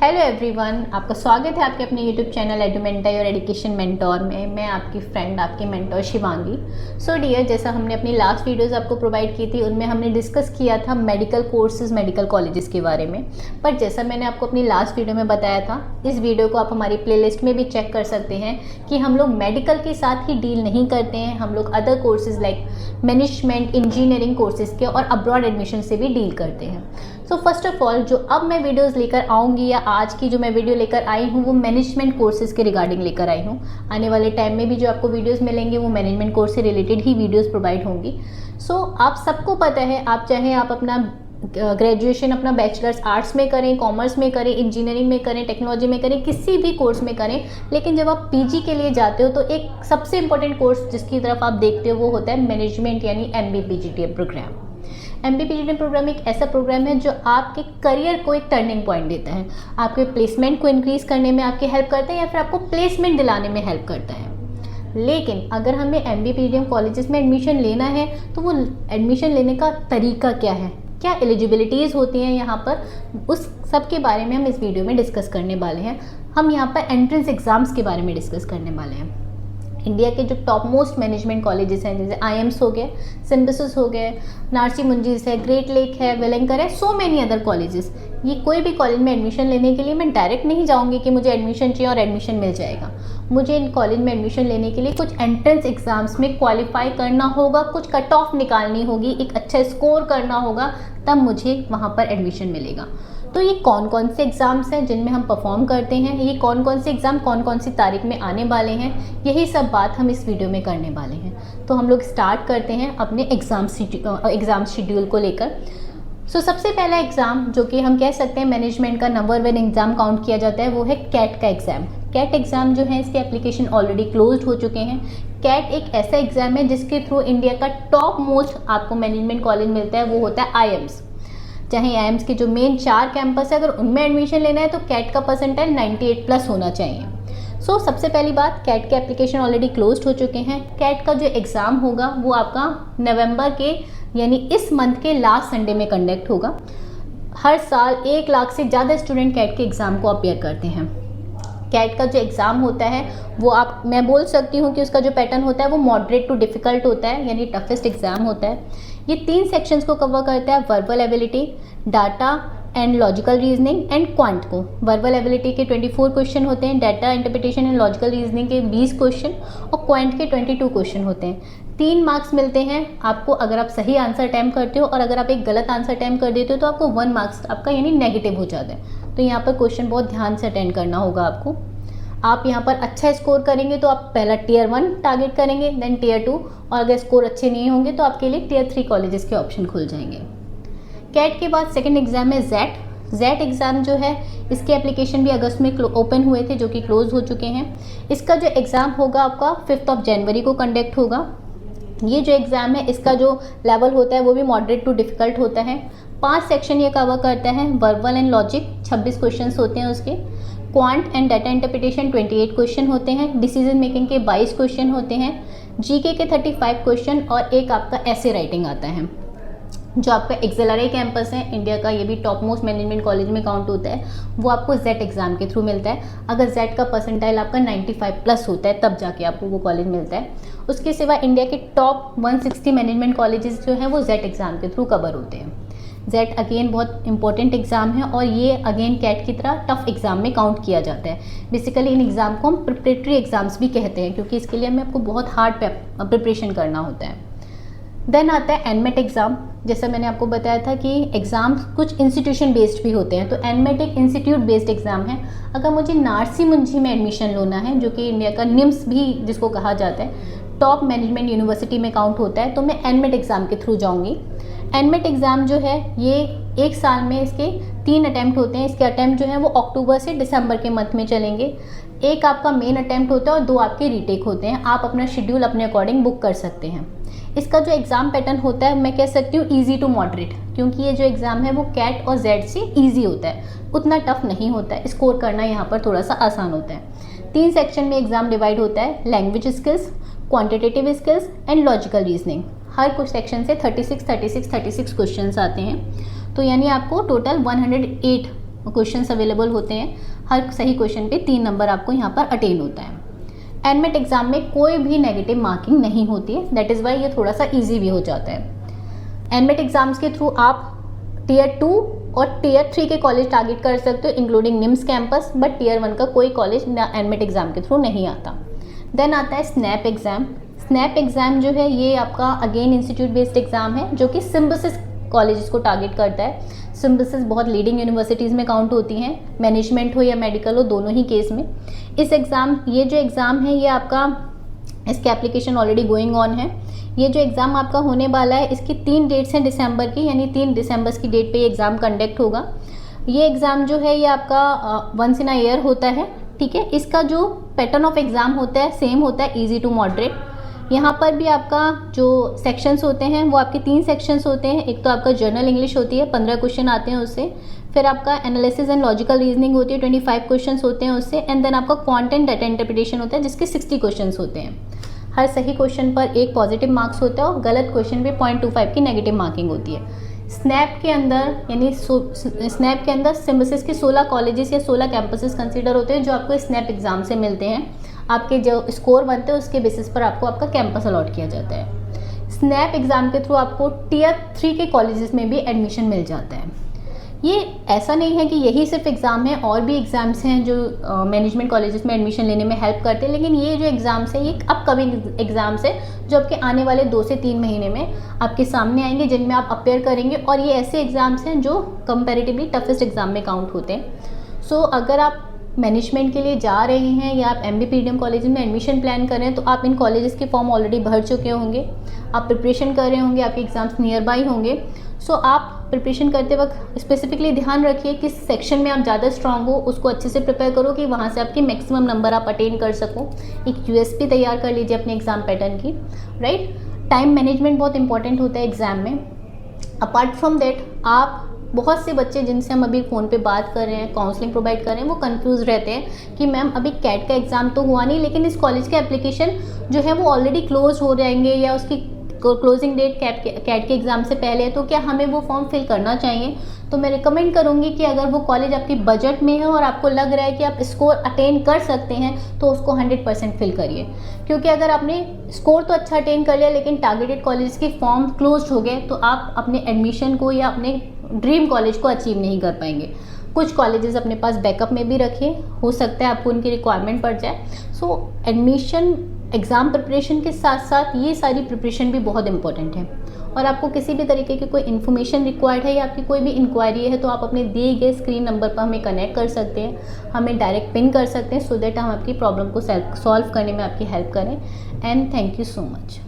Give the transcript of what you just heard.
Hello everyone, आपका स्वागत है आपके अपने यूट्यूब चैनल एडुमेंटा और एजुकेशन मेंटोर में। मैं आपकी फ्रेंड, आपकी मेंटोर शिवांगी। सो डियर, जैसा हमने अपनी लास्ट वीडियोस आपको प्रोवाइड की थी, उनमें हमने डिस्कस किया था मेडिकल कोर्सेज, मेडिकल कॉलेजेस के बारे में। पर जैसा मैंने आपको अपनी लास्ट वीडियो में बताया था, इस वीडियो को आप हमारी प्लेलिस्ट में भी चेक कर सकते हैं कि हम लोग मेडिकल के साथ ही डील नहीं करते हैं, हम लोग other courses like management, engineering courses के और अब्रॉड एडमिशन से भी डील करते हैं। सो फर्स्ट ऑफ ऑल, जो अब मैं वीडियोस लेकर आऊँगी या आज की जो मैं वीडियो लेकर आई हूँ वो मैनेजमेंट कोर्सेज के रिगार्डिंग लेकर आई हूँ। आने वाले टाइम में भी जो आपको वीडियोस मिलेंगे वो मैनेजमेंट कोर्स से रिलेटेड ही वीडियोस प्रोवाइड होंगी। सो आप सबको पता है, आप चाहे आप अपना ग्रेजुएशन, अपना बैचलर्स आर्ट्स में करें, कॉमर्स में करें, इंजीनियरिंग में करें, टेक्नोलॉजी में करें, किसी भी कोर्स में करें, लेकिन जब आप पीजी के लिए जाते हो तो एक सबसे इंपॉर्टेंट कोर्स जिसकी तरफ आप देखते हो वो होता है मैनेजमेंट यानी MBPGTM प्रोग्राम। MBPGTM प्रोग्राम एक ऐसा प्रोग्राम है जो आपके करियर को एक टर्निंग पॉइंट देता है, आपके प्लेसमेंट को इंक्रीज़ करने में आपकी हेल्प करता है या फिर आपको प्लेसमेंट दिलाने में हेल्प करता है। लेकिन अगर हमें MBPGTM कॉलेजेस में एडमिशन लेना है तो वो एडमिशन लेने का तरीका क्या है, क्या एलिजिबिलिटीज़ होती हैं यहाँ पर, उस सब के बारे में हम इस वीडियो में डिस्कस करने वाले हैं। हम यहाँ पर एंट्रेंस एग्ज़ाम्स के बारे में डिस्कस करने वाले हैं। इंडिया के जो टॉप मोस्ट मैनेजमेंट कॉलेजेस हैं, जैसे IIMS हो गए, सिम्बसिस हो गए, नार्सी मुंजीस है, ग्रेट लेक है, वेलिंकर है, सो मेनी अदर कॉलेजेस। ये कोई भी कॉलेज में एडमिशन लेने के लिए मैं डायरेक्ट नहीं जाऊंगी कि मुझे एडमिशन चाहिए और एडमिशन मिल जाएगा। मुझे इन कॉलेज में एडमिशन लेने के लिए कुछ एंट्रेंस एग्ज़ाम्स में क्वालिफाई करना होगा, कुछ कट ऑफ निकालनी होगी, एक अच्छा स्कोर करना होगा, तब मुझे वहाँ पर एडमिशन मिलेगा। तो ये कौन कौन से एग्ज़ाम्स हैं जिनमें हम परफॉर्म करते हैं, ये कौन कौन से एग्ज़ाम कौन कौन सी तारीख में आने वाले हैं, यही सब बात हम इस वीडियो में करने वाले हैं। तो हम लोग स्टार्ट करते हैं अपने एग्ज़ाम शेड्यूल को लेकर। सो सबसे पहला एग्ज़ाम जो कि हम कह सकते हैं मैनेजमेंट का नंबर 1 एग्ज़ाम काउंट किया जाता है वो है कैट का एग्ज़ाम। कैट एग्ज़ाम जो है, इसके एप्लीकेशन ऑलरेडी क्लोज्ड हो चुके हैं। कैट एक ऐसा एग्ज़ाम है जिसके थ्रू इंडिया का टॉप मोस्ट आपको मैनेजमेंट कॉलेज मिलता है, वो होता है IIMS। चाहे IIMS के जो मेन 4 कैंपस है, अगर उनमें एडमिशन लेना है तो कैट का परसेंटाइल 98+ होना चाहिए। सो सबसे पहली बात, कैट के एप्लीकेशन ऑलरेडी क्लोज्ड हो चुके हैं। कैट का जो एग्ज़ाम होगा वो आपका नवंबर के यानी इस मंथ के लास्ट संडे में कंडक्ट होगा। हर साल 1 लाख से ज़्यादा स्टूडेंट कैट के एग्ज़ाम को अपेयर करते हैं। कैट का जो एग्ज़ाम होता है वो मैं बोल सकती हूँ कि उसका जो पैटर्न होता है वो मॉडरेट टू डिफ़िकल्ट होता है, यानी टफेस्ट एग्ज़ाम होता है। ये 3 सेक्शंस को कवर करता है, verbal ability, data and logical reasoning and quant को। वर्बल एबिलिटी के 24 क्वेश्चन होते हैं, data interpretation and logical reasoning के 20 क्वेश्चन और क्वांट के 22 क्वेश्चन होते हैं। 3 मार्क्स मिलते हैं आपको अगर आप सही आंसर अटैम्प्ट करते हो, और अगर आप एक गलत आंसर अटैम्प्ट कर देते हो तो आपको 1 मार्क्स आपका यानी नेगेटिव हो जाता है। तो यहाँ पर क्वेश्चन बहुत ध्यान से अटेंड करना होगा आपको। आप यहाँ पर अच्छा स्कोर करेंगे तो आप पहला Tier 1 टारगेट करेंगे, देन Tier 2, और अगर स्कोर अच्छे नहीं होंगे तो आपके लिए Tier 3 कॉलेजेस के ऑप्शन खुल जाएंगे। कैट के बाद सेकंड एग्ज़ाम है जेट एग्ज़ाम जो है, इसके एप्लीकेशन भी अगस्त में ओपन हुए थे जो कि क्लोज हो चुके हैं। इसका जो एग्ज़ाम होगा आपका 5 जनवरी को कंडक्ट होगा। ये जो एग्ज़ाम है इसका जो लेवल होता है वो भी मॉडरेट टू डिफ़िकल्ट होता है। 5 सेक्शन ये कवर करता है। वर्बल एंड लॉजिक 26 क्वेश्चन होते हैं उसके, quant and data interpretation 28 question होते हैं, डिसीजन मेकिंग के 22 क्वेश्चन होते हैं, जीके के 35 क्वेश्चन और एक आपका ऐसे राइटिंग आता है। जो आपका एक्सेलरी कैंपस है इंडिया का, ये भी टॉप मोस्ट मैनेजमेंट कॉलेज में काउंट होता है, वो आपको जेट एग्ज़ाम के थ्रू मिलता है। अगर जेट का परसेंटाइल आपका 95+ होता है तब जाके आपको वो कॉलेज मिलता है। उसके सिवा इंडिया के टॉप 160 मैनेजमेंट कॉलेजेस जो हैं वो जेट एग्ज़ाम के थ्रू कवर होते हैं। जेट अगेन बहुत इंपॉर्टेंट एग्ज़ाम है और ये अगेन कैट की तरह टफ एग्ज़ाम में काउंट किया जाता है। बेसिकली इन एग्ज़ाम को हम प्रिपरेटरी एग्ज़ाम्स भी कहते हैं क्योंकि इसके लिए हमें आपको बहुत हार्ड प्रिपरेशन करना होता है। देन आता है एनमेट एग्ज़ाम। जैसा मैंने आपको बताया था कि एग्ज़ाम कुछ इंस्टीट्यूशन बेस्ड भी होते हैं, तो एनमेट एक इंस्टीट्यूट बेस्ड एग्ज़ाम है। अगर मुझे नार्सी मुंजी में एडमिशन लेना है, जो कि इंडिया का निम्स भी जिसको कहा जाता है, टॉप मैनेजमेंट यूनिवर्सिटी में काउंट होता है, तो मैं एनमेट एग्ज़ाम के थ्रू जाऊँगी। एनमेट एग्ज़ाम जो है ये 1 साल में इसके 3 अटैम्प्ट होते हैं। इसके अटैम्प्ट जो है वो अक्टूबर से दिसंबर के मंथ में चलेंगे। एक आपका मेन अटैम्प्ट होता है और 2 आपके रीटेक होते हैं। आप अपना शेड्यूल अपने अकॉर्डिंग बुक कर सकते हैं। इसका जो एग्ज़ाम पैटर्न होता है मैं कह सकती हूँ ईजी टू मॉडरेट, क्योंकि ये जो एग्ज़ाम है वो कैट और जेड से ईजी होता है, उतना टफ नहीं होता है। स्कोर करना यहाँ पर थोड़ा सा आसान होता है। 3 सेक्शन में एग्ज़ाम डिवाइड होता है, language skills, quantitative skills and logical reasoning. हर कुछ सेक्शन से 36 क्वेश्चन आते हैं, तो यानी आपको टोटल 108 क्वेश्चंस अवेलेबल होते हैं, हर सही क्वेश्चन पे 3 नंबर आपको यहाँ पर अटेन होता है। एनमेट एग्ज़ाम में कोई भी नेगेटिव मार्किंग नहीं होती है, दैट इज़ वाई ये थोड़ा सा ईजी भी हो जाता है। एनमेट एग्ज़ाम्स के थ्रू आप टियर 2 और टियर 3 के कॉलेज टारगेट कर सकते हो, including NIMS campus, but tier 1 का कोई कॉलेज एनमेट एग्ज़ाम के थ्रू नहीं आता। देन आता है स्नैप एग्ज़ाम। स्नैप एग्ज़ाम जो है ये आपका अगेन इंस्टीट्यूट बेस्ड एग्ज़ाम है, जो कि सिम्बोसिस कॉलेजेस को टारगेट करता है। सिम्बोसिस बहुत लीडिंग यूनिवर्सिटीज़ में काउंट होती हैं, मैनेजमेंट हो या मेडिकल हो, दोनों ही केस में। ये जो एग्ज़ाम है ये आपका, इसकी एप्लीकेशन ऑलरेडी गोइंग ऑन है। ये जो एग्ज़ाम आपका होने वाला है, इसकी 3 डेट्स हैं दिसंबर की, यानी 3 दिसंबर की डेट पे ये एग्ज़ाम कंडक्ट होगा। ये एग्ज़ाम जो है ये आपका वंस इन अ ईयर होता है, ठीक है। इसका जो पैटर्न ऑफ एग्ज़ाम होता है सेम होता है, ईजी टू मॉडरेट। यहाँ पर भी आपका जो सेक्शंस होते हैं वो आपके 3 सेक्शंस होते हैं। एक तो आपका जर्नल इंग्लिश होती है, 15 क्वेश्चन आते हैं उससे। फिर आपका एनालिसिस एंड लॉजिकल रीजनिंग होती है, 25 क्वेश्चंस होते हैं उससे। एंड देन आपका कंटेंट डाटा इंटरप्रिटेशन होता है, जिसके 60 क्वेश्चंस होते हैं। हर सही क्वेश्चन पर 1 पॉजिटिव मार्क्स होता है और गलत क्वेश्चन पे 0.25 की नेगेटिव मार्किंग होती है। स्नैप के अंदर सिम्बोसिस के 16 कॉलेजेस या 16 कैंपसेस कंसीडर होते हैं, जो आपको स्नैप एग्ज़ाम से मिलते हैं। आपके जो स्कोर बनते हैं उसके बेसिस पर आपको आपका कैंपस अलॉट किया जाता है। स्नैप एग्ज़ाम के थ्रू आपको टियर 3 के कॉलेजेस में भी एडमिशन मिल जाता है। ये ऐसा नहीं है कि यही सिर्फ एग्ज़ाम है, और भी एग्ज़ाम्स हैं जो मैनेजमेंट कॉलेजेस में एडमिशन लेने में हेल्प करते हैं, लेकिन ये जो एग्ज़ाम्स है ये अपकमिंग एग्ज़ाम्स है जो आपके आने वाले 2 से 3 महीने में आपके सामने आएंगे, जिनमें आप अपेयर करेंगे। और ये ऐसे एग्ज़ाम्स हैं जो कंपैरेटिवली टफेस्ट एग्ज़ाम में काउंट होते हैं। सो अगर आप मैनेजमेंट के लिए जा रहे हैं या आप MB PDM कॉलेज में एडमिशन प्लान कर रहे हैं, तो आप इन कॉलेजेस के फॉर्म ऑलरेडी भर चुके होंगे, आप प्रिपरेशन कर रहे होंगे, आपके एग्ज़ाम्स नियर बाई होंगे। सो आप प्रिपरेशन करते वक्त स्पेसिफिकली ध्यान रखिए किस सेक्शन में आप ज़्यादा स्ट्रांग हो, उसको अच्छे से प्रिपेयर करो कि वहाँ से आपकी मैक्सिमम नंबर आप अटेन कर सको। एक USP तैयार कर लीजिए अपने एग्ज़ाम पैटर्न की, राइट। टाइम मैनेजमेंट बहुत इंपॉर्टेंट होता है एग्ज़ाम में। अपार्ट फ्रॉम देट, आप बहुत से बच्चे जिनसे हम अभी फ़ोन पे बात कर रहे हैं, काउंसलिंग प्रोवाइड कर रहे हैं, वो कंफ्यूज रहते हैं कि मैम अभी कैट का एग्ज़ाम तो हुआ नहीं, लेकिन इस कॉलेज के एप्लीकेशन जो है वो ऑलरेडी क्लोज हो जाएंगे या उसकी क्लोजिंग डेट कैट के एग्ज़ाम से पहले है, तो क्या हमें वो फॉर्म फिल करना चाहिए? तो मैं रिकमेंड करूँगी कि अगर वो कॉलेज आपकी बजट में है और आपको लग रहा है कि आप स्कोर अटेन कर सकते हैं, तो उसको 100% फिल करिए। क्योंकि अगर आपने स्कोर तो अच्छा अटेन कर लिया लेकिन टारगेटेड कॉलेज के फॉर्म क्लोज हो गए, तो आप अपने एडमिशन को या अपने ड्रीम कॉलेज को अचीव नहीं कर पाएंगे। कुछ कॉलेजेस अपने पास बैकअप में भी रखें, हो सकता है आपको उनकी रिक्वायरमेंट पड़ जाए। सो एडमिशन एग्ज़ाम प्रिपरेशन के साथ साथ ये सारी प्रिपरेशन भी बहुत इंपॉर्टेंट है। और आपको किसी भी तरीके की कोई इन्फॉर्मेशन रिक्वायर्ड है या आपकी कोई भी इंक्वायरी है, तो आप अपने दिए गए स्क्रीन नंबर पर हमें कनेक्ट कर सकते हैं, हमें डायरेक्ट पिन कर सकते हैं, सो दैट हम आपकी प्रॉब्लम को सॉल्व करने में आपकी हेल्प करें। And thank you so much.